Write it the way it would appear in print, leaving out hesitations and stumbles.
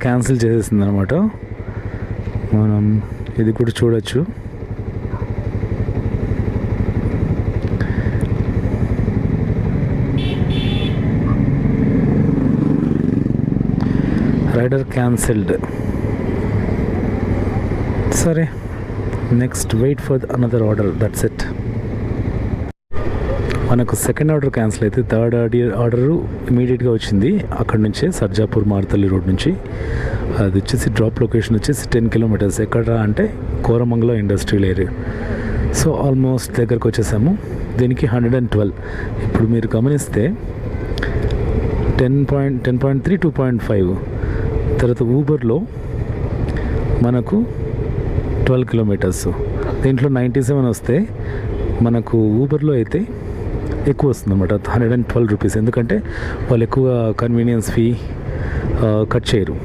Cancel చేసేసింది అనమాట. మనం ఇది కూడా చూడొచ్చు. Rider cancelled. సరే, next wait for another order, that's it. మనకు సెకండ్ ఆర్డర్ క్యాన్సిల్ అయితే థర్డ్ ఆర్డరు ఇమీడియట్గా వచ్చింది. అక్కడ నుంచే సర్జాపూర్ మార్తల్లి రోడ్ నుంచి. అది వచ్చేసి డ్రాప్ లొకేషన్ వచ్చేసి 10 kilometers. ఎక్కడ అంటే Koramangala industrial area. So almost దగ్గరకు వచ్చేసాము. దీనికి 112. ఇప్పుడు మీరు గమనిస్తే 10.3 2.5. తర్వాత ఊబర్లో మనకు 12 kilometers. దీంట్లో 97 వస్తే మనకు ఊబర్లో అయితే ఎక్కువ వస్తుంది అన్నమాట, 112 rupees. ఎందుకంటే వాళ్ళు ఎక్కువ కన్వీనియన్స్ ఫీ కట్ చేయరు.